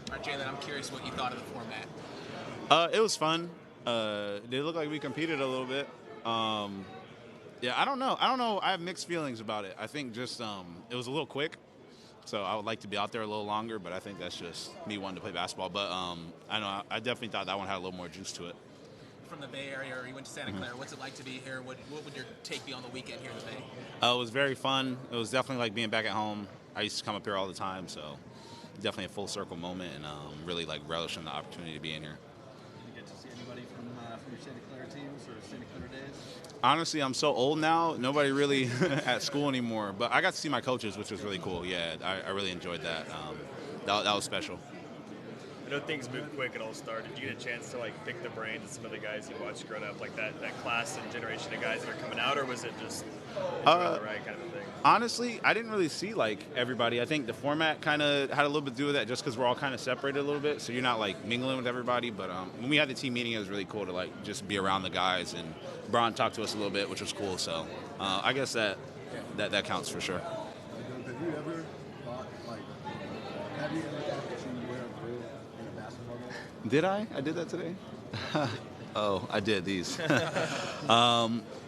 All right, Jalen, I'm curious what you thought of the format. It was fun. It looked like we competed a little bit. Yeah, I don't know. I have mixed feelings about it. I think just it was a little quick, so I would like to be out there a little longer. But I think that's just me wanting to play basketball. But I know I definitely thought that one had a little more juice to it. From the Bay Area, or you went to Santa Clara, what's it like to be here? What would your take be on the weekend here in the Bay? It was very fun. It was definitely like being back at home. I used to come up here all the time, so definitely a full circle moment, and really like relishing the opportunity to be in here. Did you get to see anybody from your Santa Clara teams or Santa Clara days? Honestly, I'm so old now. Nobody really at school anymore. But I got to see my coaches, which was really cool. Yeah, I really enjoyed that. That was special. I know things move quick at All-Star. Did you get a chance to pick the brains of some of the guys you watched growing up, like that class and generation of guys that are coming out, or was it just enjoying the ride kind of a thing? Honestly, I didn't really see everybody. I think the format kind of had a little bit to do with that, just because we're all kind of separated a little bit, so you're not mingling with everybody. But when we had the team meeting, it was really cool to just be around the guys, and Bron talked to us a little bit, which was cool. So I guess that counts for sure. Have you ever thought have you ever thought that you wear a grill in a basketball game? Did I? I did that today. Oh, I did these.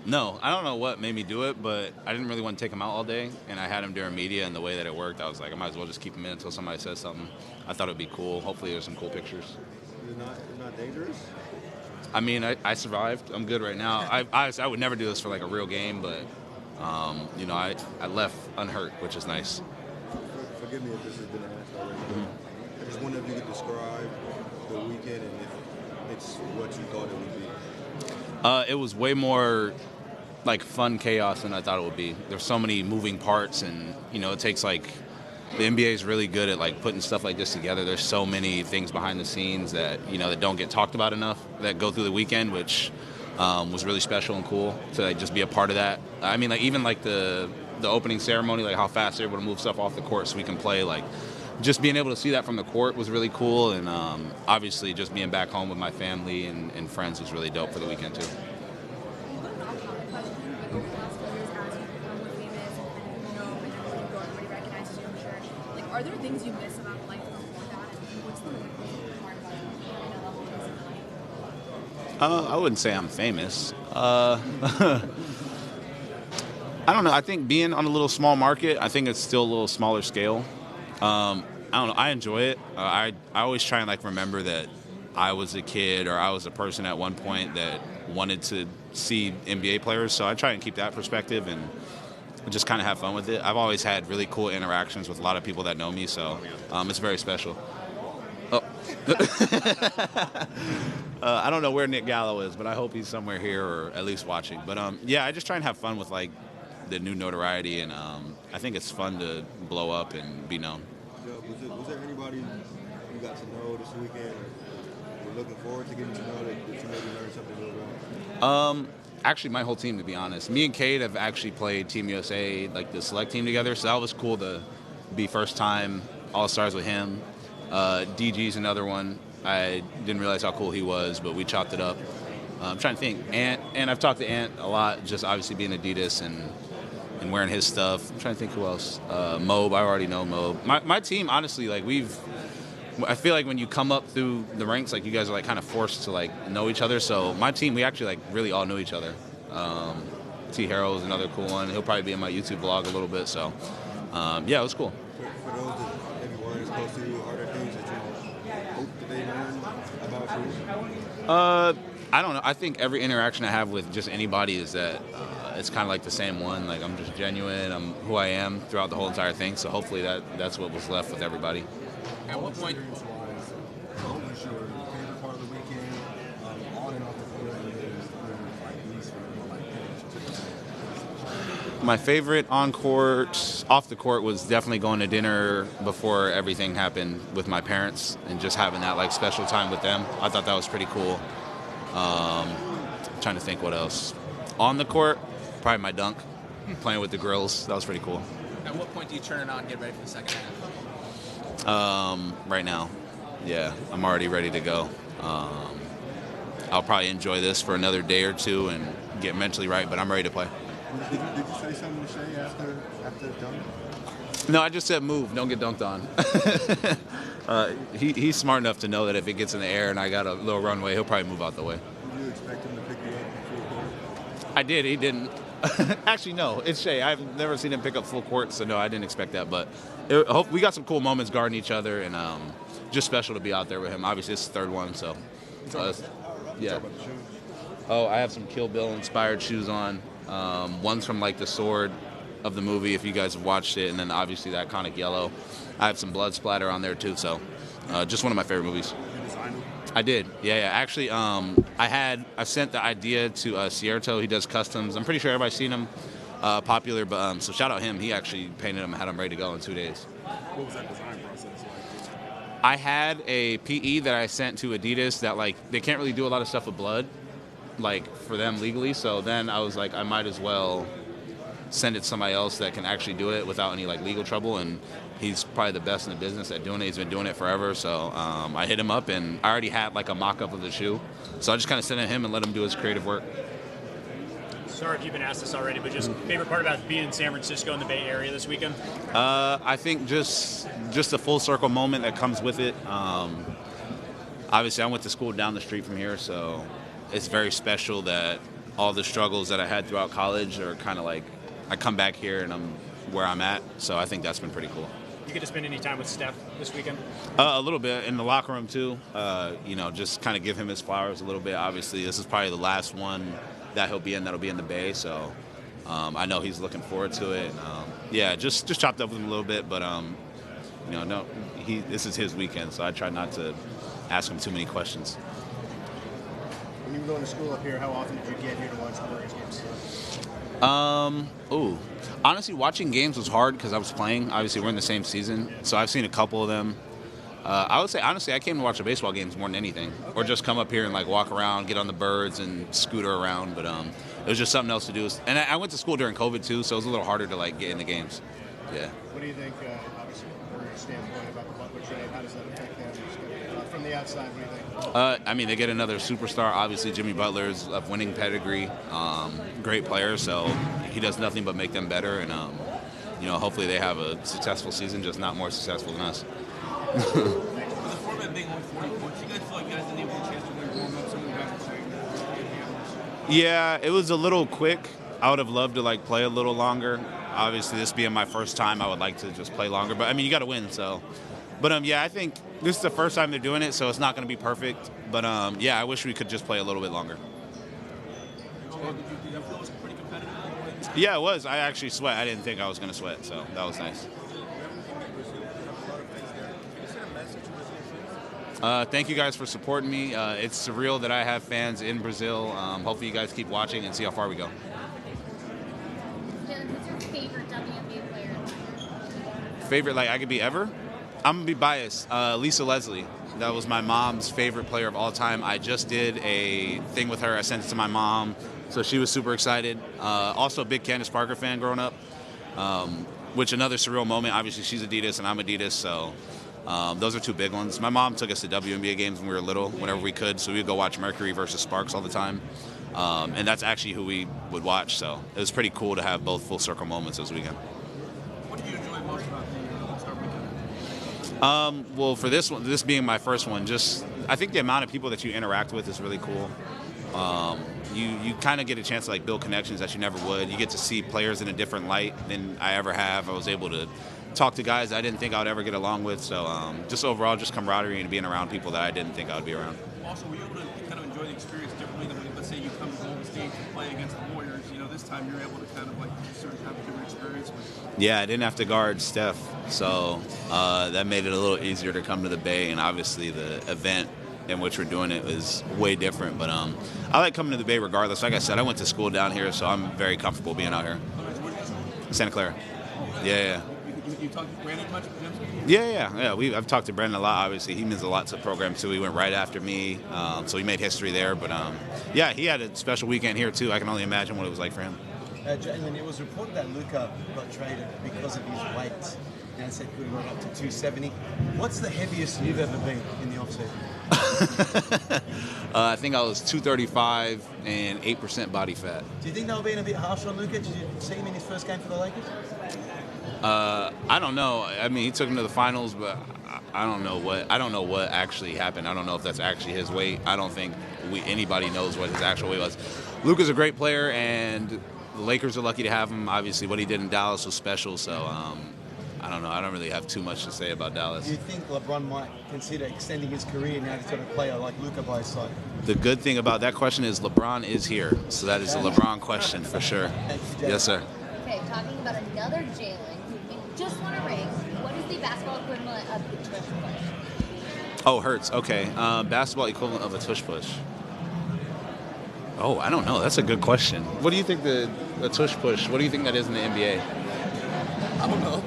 No, I don't know what made me do it, but I didn't really want to take them out all day, and I had them during media, and the way that it worked, I was like, I might as well just keep them in until somebody says something. I thought it would be cool. Hopefully there's some cool pictures. It's not dangerous? I mean, I survived. I'm good right now. I would never do this for a real game, but, I left unhurt, which is nice. Forgive me if this has been asked already. I just wonder if you could describe the weekend and if it's what you thought it would be. It was way more fun chaos than I thought it would be. There's so many moving parts, and it takes the NBA is really good at putting stuff like this together. There's so many things behind the scenes that that don't get talked about enough that go through the weekend, which was really special and cool to just be a part of that. I mean, even the opening ceremony, how fast they're able to move stuff off the court so we can play. Just being able to see that from the court was really cool, and obviously just being back home with my family and friends was really dope for the weekend too. Are there things you miss about life before that? And what's the important part about it? I wouldn't say I'm famous. I don't know. I think being on a little small market, I think it's still a little smaller scale. I don't know. I enjoy it. I always try and remember that I was a kid or I was a person at one point that wanted to see NBA players. So I try and keep that perspective and just kind of have fun with it. I've always had really cool interactions with a lot of people that know me, so it's very special. Oh. I don't know where Nick Gallo is, but I hope he's somewhere here or at least watching. But yeah, I just try and have fun with the new notoriety, and I think it's fun to blow up and be known. Was there anybody you got to know this weekend or you're looking forward to getting to know that you maybe learned something real well? Actually, my whole team, to be honest. Me and Cade have actually played Team USA, the select team together, so that was cool to be first time All-Stars with him. DG's another one. I didn't realize how cool he was, but we chopped it up. I'm trying to think. And I've talked to Ant a lot, just obviously being Adidas and wearing his stuff. I'm trying to think who else. Mobe, I already know Mobe. My team, honestly, I feel like when you come up through the ranks, you guys are kind of forced to know each other. So my team, we actually really all know each other. T. Harrell is another cool one. He'll probably be in my YouTube vlog a little bit. So yeah, it was cool. For those that maybe weren't as close to you, are there things that you hope that they learn about you? I don't know. I think every interaction I have with just anybody is that it's kind of the same one. I'm just genuine. I'm who I am throughout the whole entire thing. So hopefully that's what was left with everybody. At what point? What was your favorite part of the weekend, on and off the court, and least favorite? My favorite on court, off the court, was definitely going to dinner before everything happened with my parents and just having that special time with them. I thought that was pretty cool. Trying to think what else. On the court, probably my dunk, playing with the grills. That was pretty cool. At what point do you turn it on and get ready for the second half? Right now. Yeah, I'm already ready to go. I'll probably enjoy this for another day or two and get mentally right, but I'm ready to play. Did you say something to Shay after the dunk? No, I just said move, don't get dunked on. He's smart enough to know that if it gets in the air and I got a little runway, he'll probably move out the way. Did you expect him to pick you up full court? I did. He didn't. Actually, no. It's Shea. I've never seen him pick up full court, so no, I didn't expect that. But we got some cool moments guarding each other, and just special to be out there with him. Obviously, it's the third one, so yeah. Oh, I have some Kill Bill inspired shoes on. One's from like the sword of the movie, if you guys have watched it, and then obviously the iconic yellow. I have some blood splatter on there too, so just one of my favorite movies. I did, yeah. Actually, I sent the idea to Cierto. He does customs. I'm pretty sure everybody's seen him, popular. But so shout out him. He actually painted them, had them ready to go in 2 days. What was that design process like? I had a PE that I sent to Adidas that like they can't really do a lot of stuff with blood, like for them legally. So then I was like, I might as well send it to somebody else that can actually do it without any like legal trouble. And he's probably the best in the business at doing it. He's been doing it forever. So I hit him up, and I already had like a mock-up of the shoe. So I just kind of sent it to him and let him do his creative work. Sorry if you've been asked this already, but just favorite part about being in San Francisco in the Bay Area this weekend? I think just a full circle moment that comes with it. Obviously, I went to school down the street from here, so it's very special that all the struggles that I had throughout college are kind of like I come back here and I'm where I'm at. So I think that's been pretty cool. You get to spend any time with Steph this weekend? A little bit in the locker room too. Just kind of give him his flowers a little bit. Obviously, this is probably the last one that he'll be in that'll be in the Bay. So I know he's looking forward to it. Just chopped up with him a little bit, but this is his weekend, so I try not to ask him too many questions. When you were going to school up here, how often did you get here to watch the Warriors games? Honestly, watching games was hard because I was playing. Obviously, we're in the same season, so I've seen a couple of them. I would say, honestly, I came to watch the baseball games more than anything, or just come up here and like walk around, get on the birds, and scooter around. But it was just something else to do. And I went to school during COVID too, so it was a little harder to like get in the games. Yeah. What do you think, obviously, from your standpoint about the Butler trade? How does that affect them? From the outside, what do you think? They get another superstar. Obviously, Jimmy Butler's of winning pedigree, great player, so he does nothing but make them better. And hopefully they have a successful season, just not more successful than us. With the format being only 40 points, you guys feel like you guys didn't even get a chance to really warm up? Some of the guys were saying that. Yeah, it was a little quick. I would have loved to like play a little longer. Obviously, this being my first time, I would like to just play longer. But you got to win, so. But I think this is the first time they're doing it, so it's not going to be perfect. But I wish we could just play a little bit longer. Did that feel pretty competitive? Yeah, it was. I actually sweat. I didn't think I was going to sweat, so that was nice. Thank you guys for supporting me. It's surreal that I have fans in Brazil. Hopefully you guys keep watching and see how far we go. Jalen, who's your favorite WNBA player? Favorite, like I could be ever? I'm going to be biased. Lisa Leslie. That was my mom's favorite player of all time. I just did a thing with her. I sent it to my mom, so she was super excited. Also a big Candace Parker fan growing up, which another surreal moment. Obviously, she's Adidas and I'm Adidas, so those are two big ones. My mom took us to WNBA games when we were little, whenever we could, so we'd go watch Mercury versus Sparks all the time. And that's actually who we would watch, so it was pretty cool to have both full circle moments this weekend. What did you enjoy most about the All-Star weekend? Well, for this being my first one, I think the amount of people that you interact with is really cool. You kind of get a chance to like build connections that you never would. You get to see players in a different light than I ever have. I was able to talk to guys I didn't think I would ever get along with. So just overall, just camaraderie and being around people that I didn't think I would be around. Also, were you able to kind of enjoy the experience differently than when, let's say, you come to Golden State to play against the Warriors? This time you're able to kind of like sort of have a different experience with. Yeah, I didn't have to guard Steph, so that made it a little easier to come to the Bay. And obviously, the event in which we're doing it was way different. But I like coming to the Bay regardless. Like I said, I went to school down here, so I'm very comfortable being out here. Santa Clara. Yeah. You talked to Brandon much? Yeah. I've talked to Brandon a lot. Obviously, he means a lot to the program too. He went right after me, so he made history there. But he had a special weekend here too. I can only imagine what it was like for him. Jalen, it was reported that Luka got traded because of his weight. And said could have gone up to 270. What's the heaviest you've ever been in the offseason? I think I was 235 and 8% body fat. Do you think they were being a bit harsh on Luka? Did you see him in his first game for the Lakers? I don't know. He took him to the finals, but I don't know what actually happened. I don't know if that's actually his weight. I don't think anybody knows what his actual weight was. Luka's a great player, and the Lakers are lucky to have him. Obviously, what he did in Dallas was special. So I don't know. I don't really have too much to say about Dallas. Do you think LeBron might consider extending his career now he's got a player like Luka by his side? The good thing about that question is LeBron is here, so that is a LeBron question for sure. Yes, sir. Okay, talking about another Jalen who just won a ring. What is the basketball equivalent of the tush push? Oh, Hurts. Okay. Basketball equivalent of a tush push. Oh, I don't know. That's a good question. What do you think the tush push? What do you think that is in the NBA? I don't know.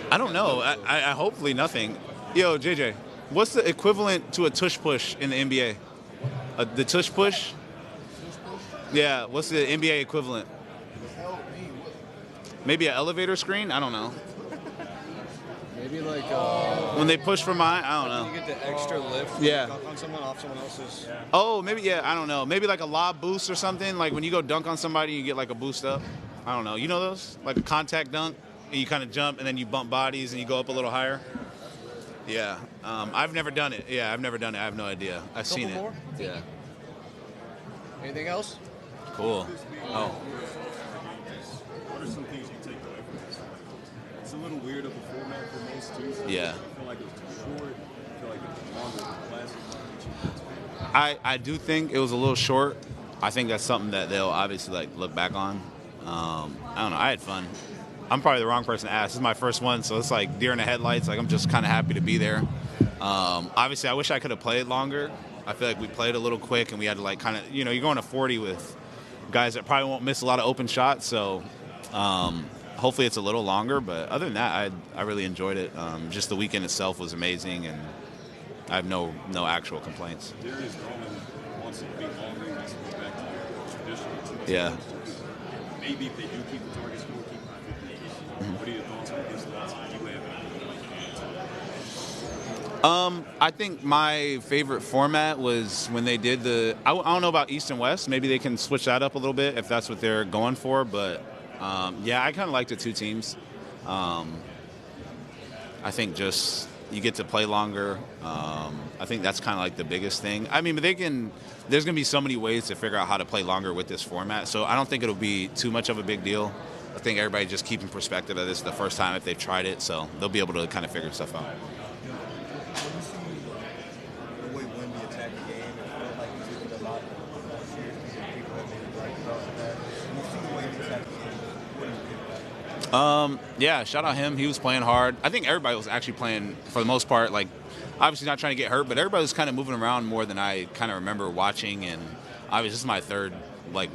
I don't know. I hopefully nothing. Yo, JJ, what's the equivalent to a tush push in the NBA? The tush push? Yeah. What's the NBA equivalent? Maybe an elevator screen? I don't know. Maybe like when they push from behind, I don't know. you get the extra lift. Yeah. Dunk on someone off someone else's. Yeah. Oh, maybe, yeah, I don't know. Maybe like a lob boost or something. Like when you go dunk on somebody, you get like a boost up. I don't know. You know those? Like a contact dunk, and you kind of jump, and then you bump bodies, and you go up a little higher. Yeah. I've never done it. Yeah, I've never done it. I have no idea. I've seen it. More? Yeah. Anything else? Cool. Oh. What are some things you take away from this? It's a little weird of a format for most too. So Yeah. I feel like it's too short. I feel like it's longer than classic. I do think it was a little short. I think that's something that they'll obviously like look back on. I don't know. I had fun. I'm probably the wrong person to ask. This is my first one, so it's like deer in the headlights. Like I'm just kind of happy to be there. Obviously, I wish I could have played longer. I feel like we played a little quick, and we had to like kind of, you're going to 40 with guys that probably won't miss a lot of open shots. So hopefully it's a little longer. But other than that, I really enjoyed it. Just the weekend itself was amazing, and I have no actual complaints. Darius Garland wants it to be longer. He wants to go back to the traditional. Yeah. Maybe if they do keep the target score, keep it 50. What are your thoughts on this? You have I think my favorite format was when they did I don't know about East and West. Maybe they can switch that up a little bit if that's what they're going for. But, yeah, I kind of like the two teams. I think just you get to play longer. I think that's kind of like the biggest thing. I mean, but there's going to be so many ways to figure out how to play longer with this format. So I don't think it'll be too much of a big deal. I think everybody just keep in perspective that this is the first time if they've tried it. So they'll be able to kind of figure stuff out. The way Wemby attacked the game, it felt like he took it a lot more seriously than people have been like about that. And you see the way he attacked the game. What do you think about it? Yeah, shout out him. He was playing hard. I think everybody was actually playing, for the most part, like, obviously not trying to get hurt, but everybody was kind of moving around more than I kind of remember watching. And obviously this is my third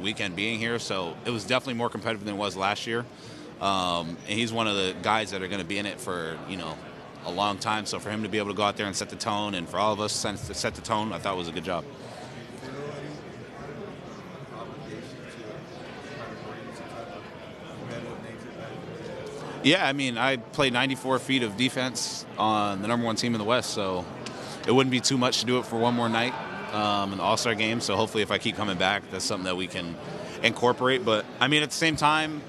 weekend being here, so it was definitely more competitive than it was last year. And he's one of the guys that are going to be in it for, a long time. So for him to be able to go out there and set the tone, and for all of us to set the tone, I thought was a good job. Yeah, I mean, I played 94 feet of defense on the #1 team in the West, so it wouldn't be too much to do it for one more night in the All-Star game. So hopefully if I keep coming back, that's something that we can incorporate. But, I mean, at the same time,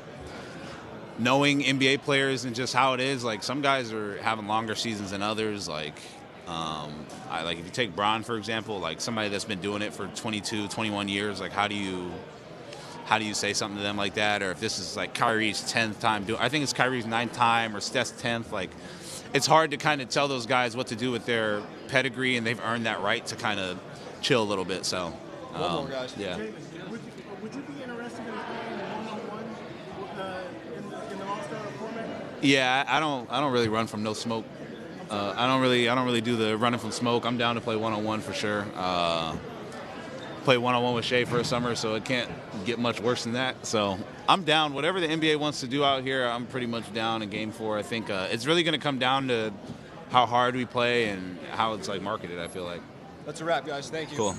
knowing NBA players and just how it is, like some guys are having longer seasons than others. Like if you take Bron, for example, like somebody that's been doing it for 22, 21 years, like how do you say something to them like that? Or if this is like Kyrie's 10th time I think it's Kyrie's 9th time or Steph's 10th. Like it's hard to kind of tell those guys what to do with their pedigree, and they've earned that right to kind of chill a little bit. So One more, guys. Yeah. Would you be interested in playing one-on-one in the All-Star format? Yeah, I don't really run from no smoke. I don't really do the running from smoke. I'm down to play one-on-one for sure. Play one-on-one with Shea for a summer, so it can't get much worse than that. So I'm down. Whatever the NBA wants to do out here, I'm pretty much down and game for. I think it's really going to come down to how hard we play and how it's like marketed, I feel like. That's a wrap, guys. Thank you. Cool.